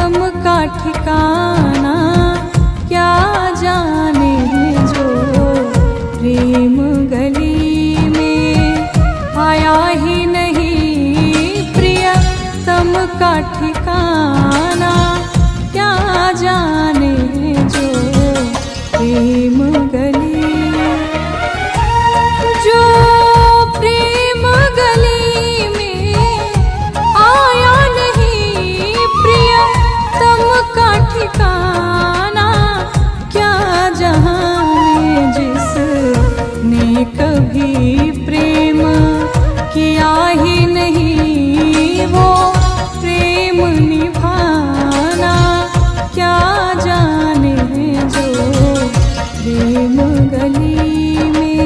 तम का ठिकाना क्या जाने जो प्रेम गली में आया ही नहीं। प्रिय तम का ठिकाना क्या जाने जो प्रेम गली, जो प्रेम गली में आया नहीं। प्रिय तम का ठिकाना क्या जाने जिसने कभी प्रेम किया ही नहीं। वो प्रेम निभाना क्या जाने जो प्रेम गली में।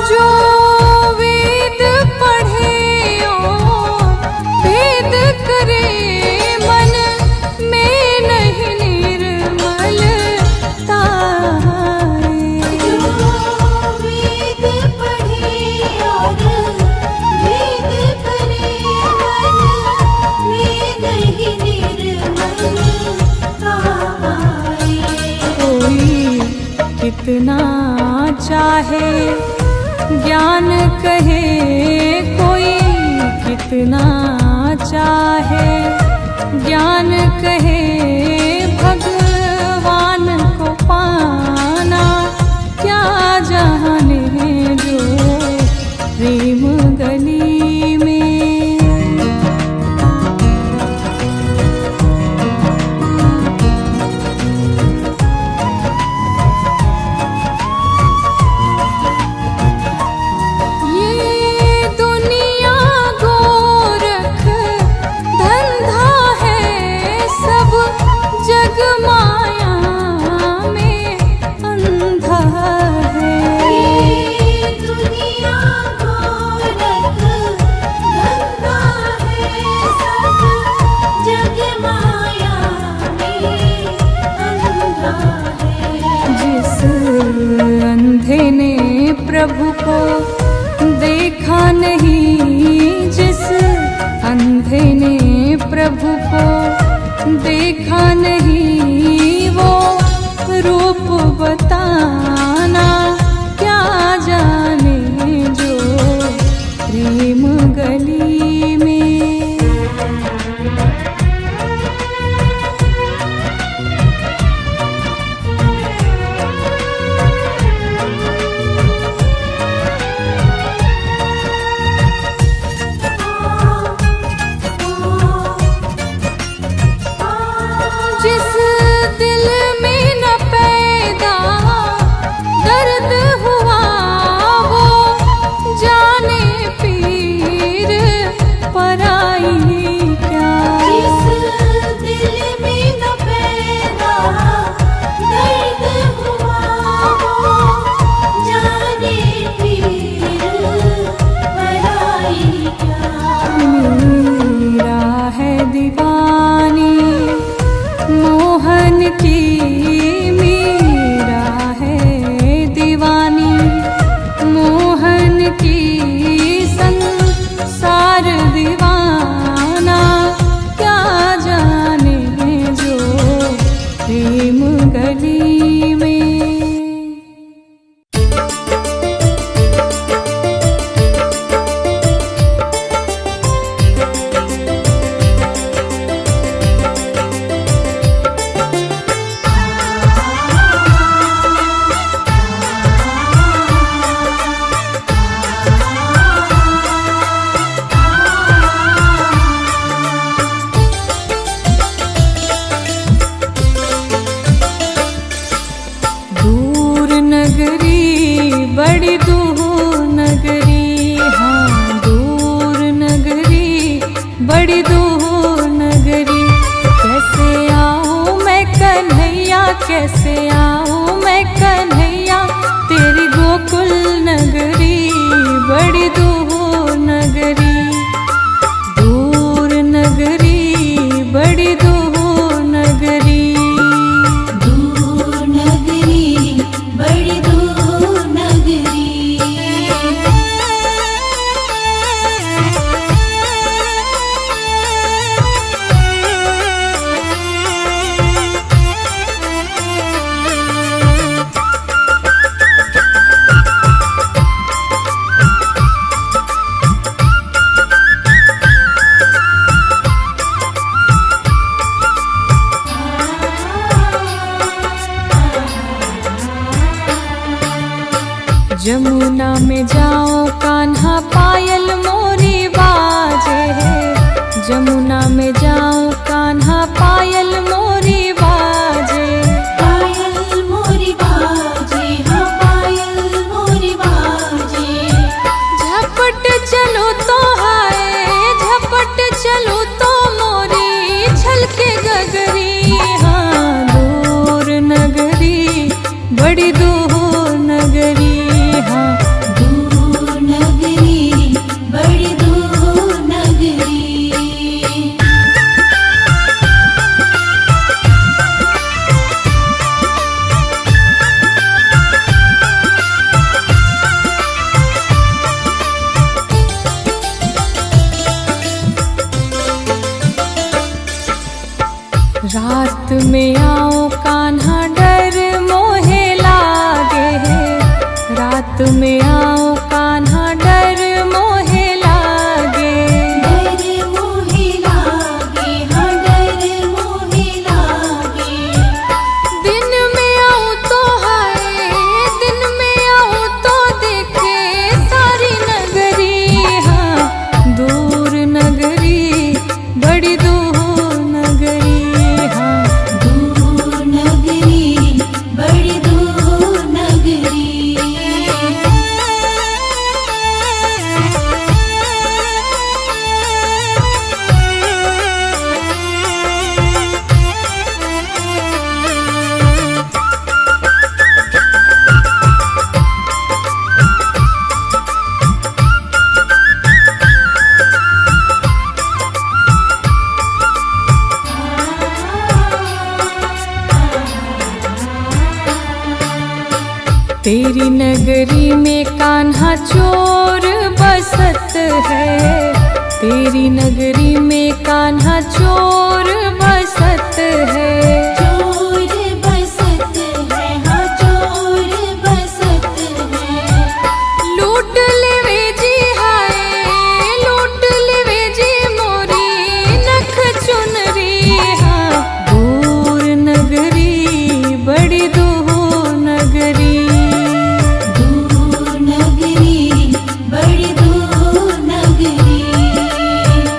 जो वेद पढ़े और भेद करे मन में नहीं निर्मलता है। जो वेद पढ़े और भेद करे मन में नहीं निर्मलता है। कोई कितना चाहे ज्ञान कहे, कोई कितना चाहे ज्ञान कहे। भगवान को पाना क्या जाने जो प्रेम गली में। ये दुनिया गोरख धंधा है, सब जग माया में अंधा है। ये दुनिया गोरख धंधा है, सब जग माया में अंधा है। जिस अंधे ने प्रभु को देखा नहीं, जिस अंधे ने प्रभु को देखा नहीं। वो रूप बताना क्या जाने जो प्रेम गली में। जिस दिल में न पैदा दर्द हुआ, वो जाने पीर पराई क्या। जिस दिल में न पैदा दर्द हुआ, वो जाने पीर पराई क्या। मीरा है दीवानी मोहन की, मीरा है दीवानी मोहन की। संसार दीवाना क्या जाने जो प्रेम गली में। दूर नगरी बड़ी दूर नगरी, हाँ दूर नगरी बड़ी दूर नगरी। कैसे आऊँ मैं कन्हैया, कैसे आऊँ मैं कन्हैया तेरी गोकुल नगरी बड़ी दूर नगरी। जमुना में जाऊं कान्हा पायल मोरी बाजे है, जमुना में जाऊं कान्हा पायल मोरी बाजे। पायल मोरी बाजे, हाँ पायल मोरी बाजे। झपट चलो तो हाय, झपट चलो तो मोरी छलके गगरी। हाँ दूर नगरी बड़ी दूर नगरी। हाँ दूर नगरी, बड़ी दूर नगरी। रात में आओ कान्हा डर मोहे लागे है, रात में आओ कान्हा डर मोहे लागे। डर मोहे लागे, हाँ डर मोहे लागे। दिन में आऊं तो हाय, दिन में आऊं तो देखे सारी नगरी। हाँ दूर नगरी बड़ी दूर नगरी। हाँ दूर नगरी, बड़ी दूर नगरी। तेरी नगरी में कान्हा चोर बसत है, तेरी नगरी में कान्हा चोर बसत है। चोर बसत है, हाँ चोर बसत है। लूट लेवे जी हाय, लूट लेवे जी मोरी नख चुनरी। हाँ दूर नगरी बड़ी दूर नगरी। दूर नगरी, बड़ी दूर नगरी।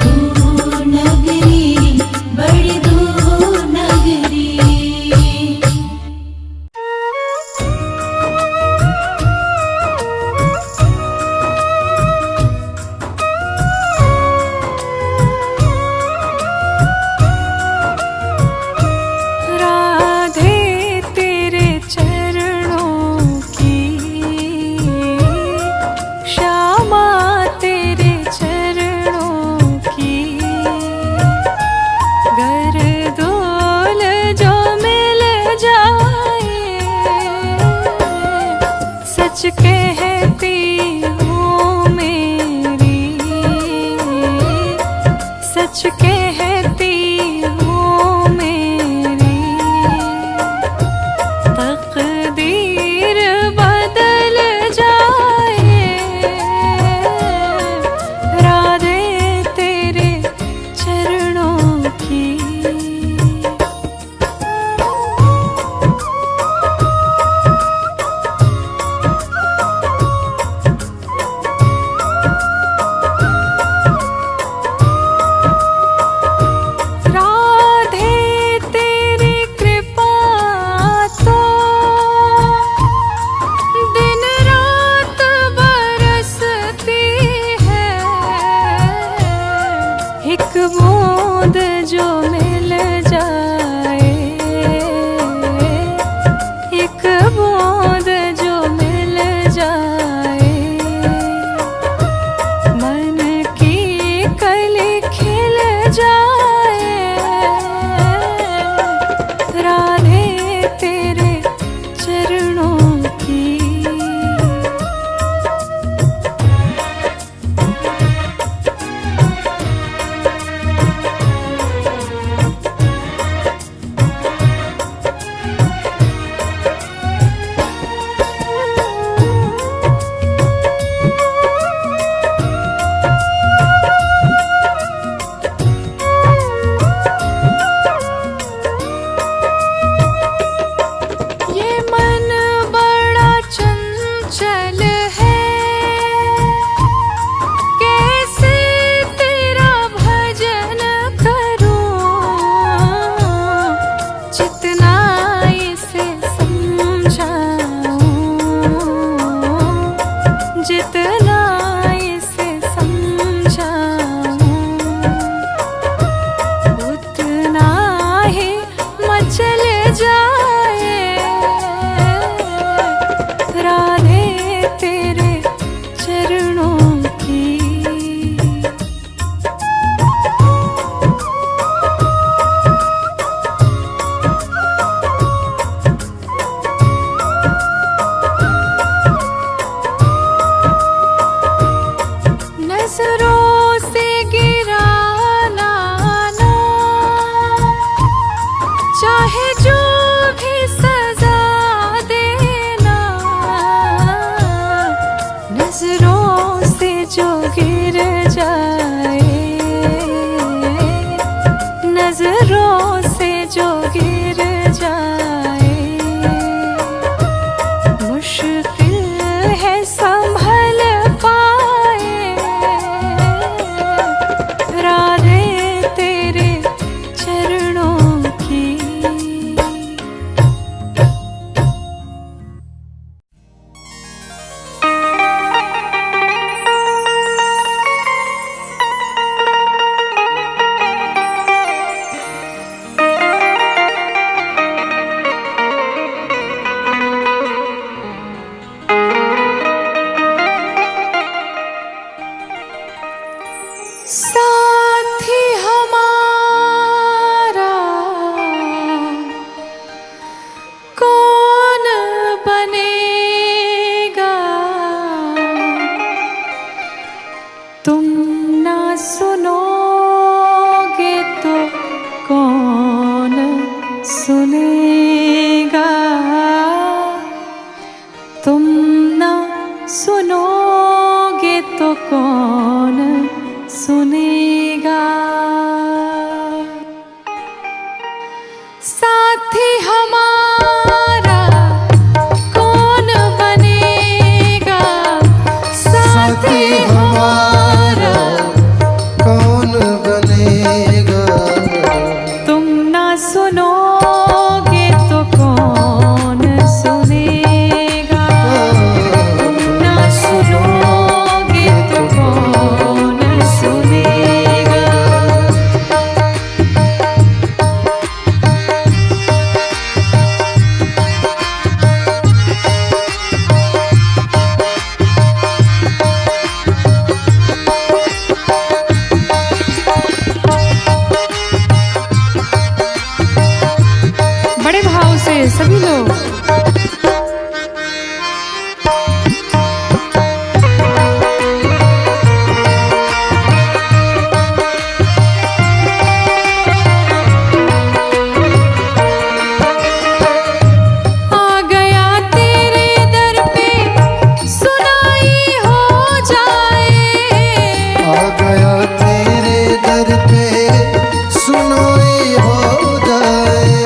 दूर नगरी, बड़ी दूर नगरी। राधे तेरे चरणों की, श्यामा तेरे चरणों की। गर डोल जो मिल जाए, सच कहती हूँ मेरी, सच कहती हूँ मेरी। तकदीर बदल जाए, राधे तेरे चरणों की। कितना इसे समझाऊं, उतना ही मचल जाए राधे तेरे चरणों की। नजरों से गिराना ना, चाहे जो भी सजा देना, नजरों से जो गिर जाए, नजरों से जो गिर जाए, मुश्किल है संभल पाए राधे तेरे चरणों की। साथी हमारा कौन बनेगा, तुम ना सुनोगे तो कौन सुनेगा, तुम ना सुनोगे तो कौन सुनेगा। साथी हमारा कौन बनेगा, साथी हमारा कौन बनेगा, तुम ना सुनोगे तो कौन सुनेगा, तुम ना सुनोगे तो कौन सुनेगा। बड़े भाव से सभी लोग आ गया तेरे दर पे सुनाई हो जाए, आ गया तेरे दर पे सुनाई हो जाए,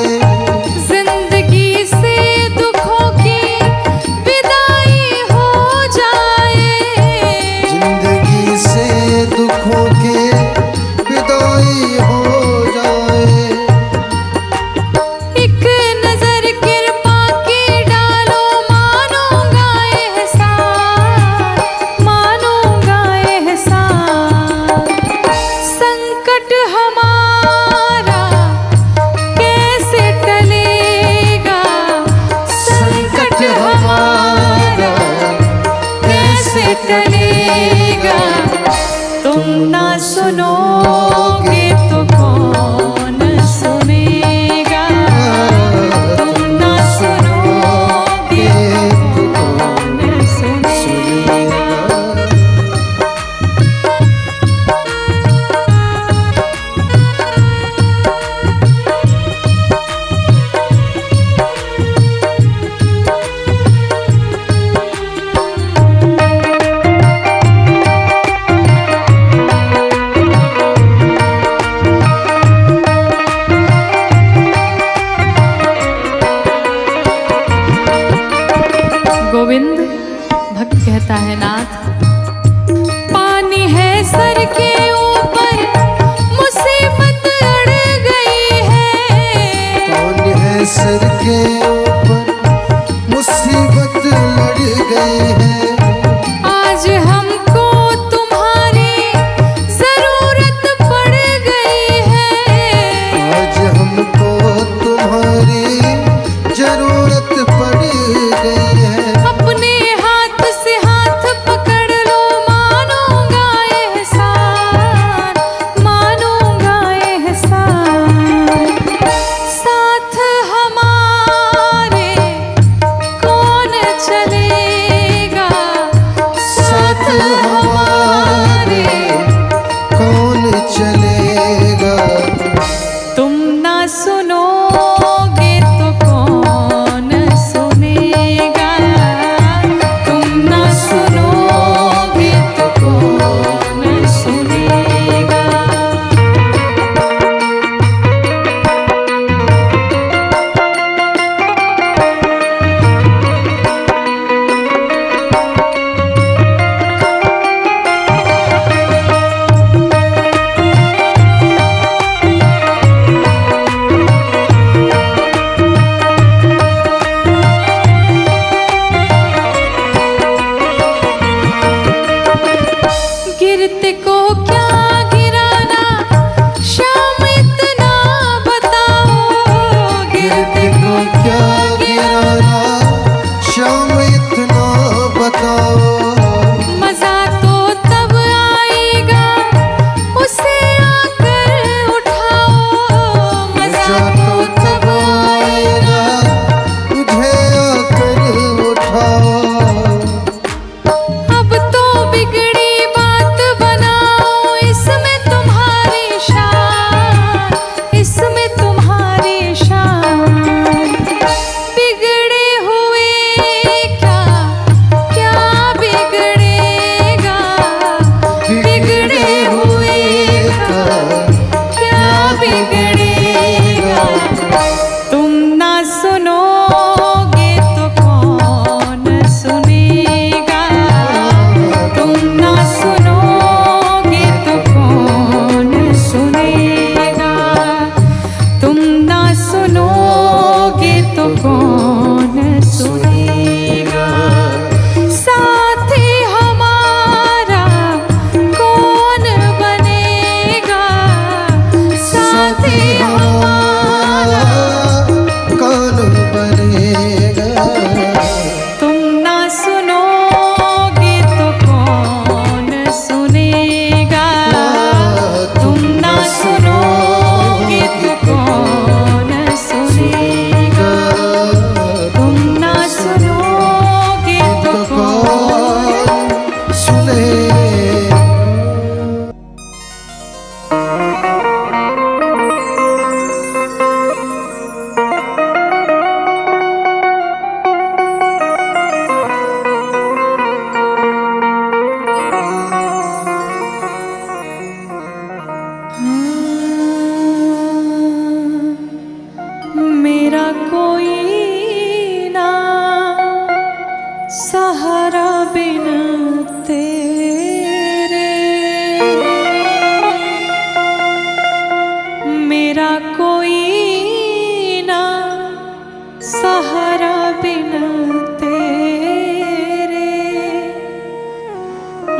जिंदगी से दुखों की विदाई हो जाए, जिंदगी से दुखों के विदाई हो जाए, एक नजर कृपा की डालो, मानूंगा एहसान, मानूंगा एहसान। संकट हमारा कैसे टलेगा, संकट हमारा कैसे टलेगा, तुम ना सुनोगे तो कौन सुनेगा, तुम ना सुनोगे तो कौन सुनेगा। गोविंद भक्त कहता है नाथ, पानी है सर के ऊपर मुसीबत अड़ गई है, पानी है सर के ऊपर मुसीबत लड़ गई है, आज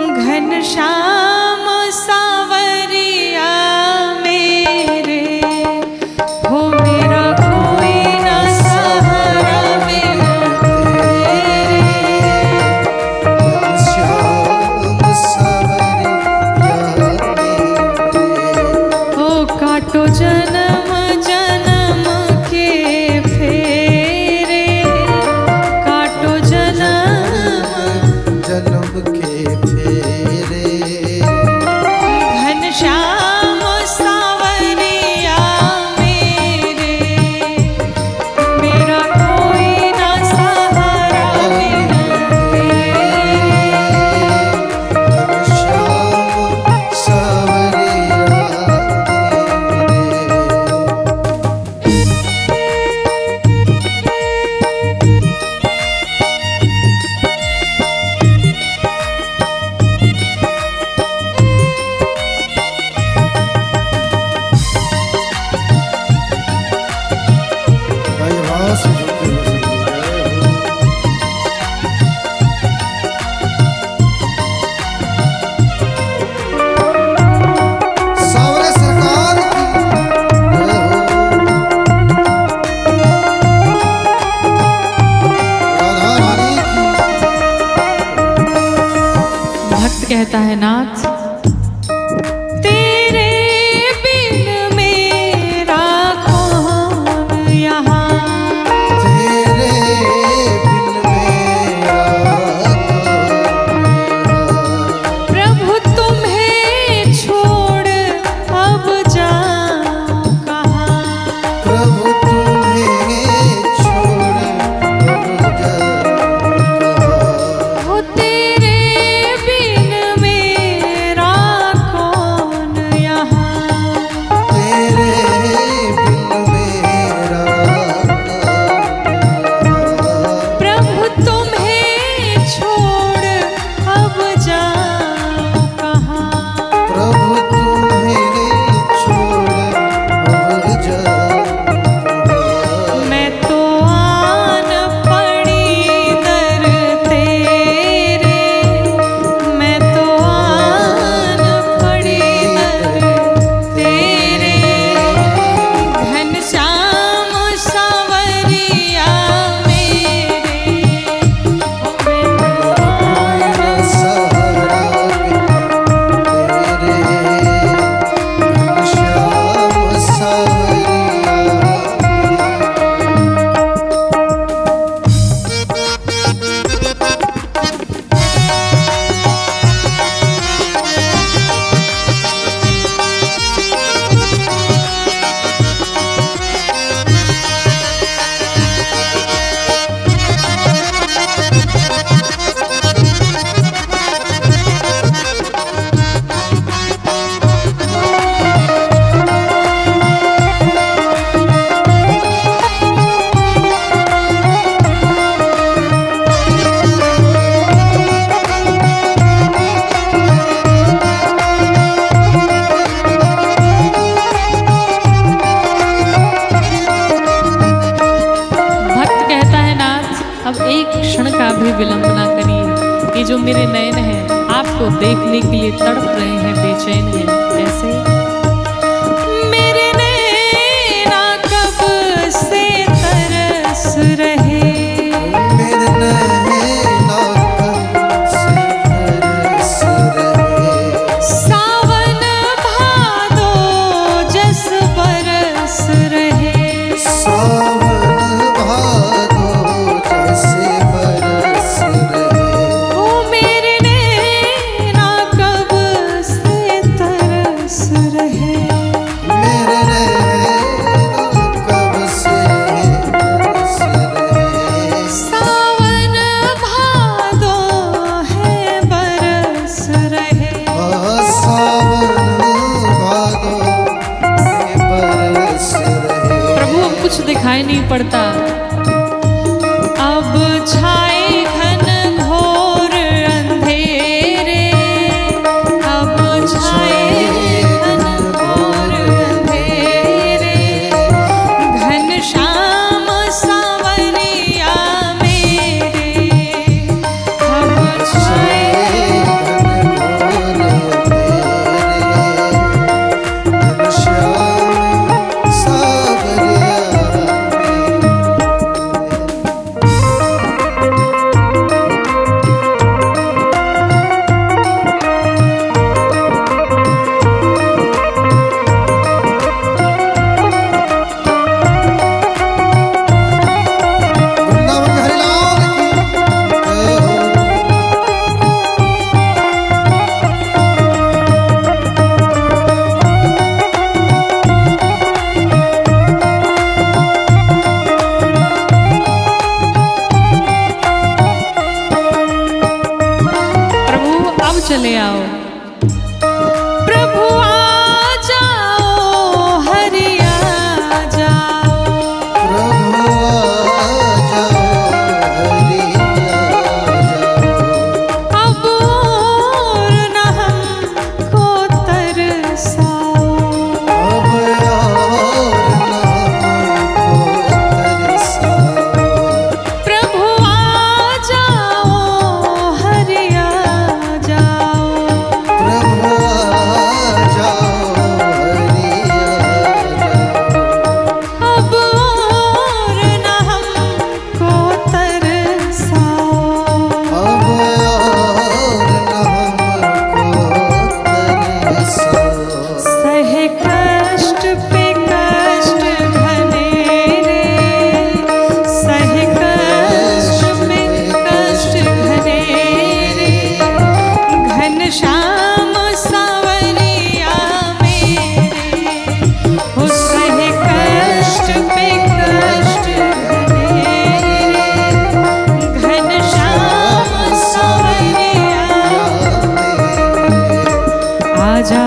घनश्याम सावरिया मेरे, हो मेरा कोई ना सहारा बिना तेरे। घनश्याम सावरिया मेरे, ओ काटो जन्म जन्म के फेरे, काटो जन्म जन्म के फेरे। घनश्याम सावरिया मेरे, मेरा कोई ना सहारा बिना तेरे। घनश्याम सावरिया मेरे। भाई आवाज से सुनते हुए सब लोग सावरे सरकार की जय हो। राधा रानी की भक्त कहता है नाथ, तेरे बिन मेरा कौन यहाँ, तेरे बिन मेरा कौन यहाँ। प्रभु तुम्हें छोड़ अब जाऊं कहाँ। प्रभु तुम्हें छोड़ अब जाऊं कहाँ। हो तेरे बिन मेरा कौन यहाँ, तेरे बिन मेरा प्रभु तुम्हें छोड़ अब जाऊं कहाँ। प्रभु तुम्हें छोड़ अब जाऊं कहाँ। मैं तो आन पड़ी दर तेरे, मैं तो आन पड़ी दर तेरे। घनश्याम सावरिया मेरे, ओ मैं तो आन सहारा बिन तेरे। घनश्याम सावरिया भक्त कहता है नाथ, अब एक क्षण का भी विलंब ना करिए। ये जो मेरे नयन हैं आपको देखने के लिए तड़प रहे हैं, बेचैन हैं। ऐसे मेरे नैना कब से तरस रहे, मेरे नैना कब से तरस रहे। सावन भादो जस बरस रहे। सावन भादो जैसे बरस रहे। ओ मेरे नैना कब से तरस रहे। मेरे नैना कब से तरस रहे। सावन भादो है बरस रहे। सावन भादो में बरस रहे। प्रभु अब कुछ दिखाई नहीं पड़ता, अब छाए घन घोर अंधेरे, अब छाए घन घोर अंधेरे। घनश्याम सावरिया मेरे, अब छाए प्रभु आ जाओ हरि आ जाओ, प्रभु आ जाओ हरि आ जाओ। अब और न हमको तरसाओ, अब और न हमको तरसाओ। प्रभु आ जाओ हरि आ जाओ, प्रभु आ जाओ हरि आ जाओ। अब और न हमको तरसाओ। अब और न हमको तरसाओ। सहे कष्ट पे कष्ट घने रे, सहे कष्ट पे कष्ट घने रे, घनश्याम सांवरिया मेरे, हो सहे कष्ट पे कष्ट घने रे, घनश्याम सांवरिया, आ जा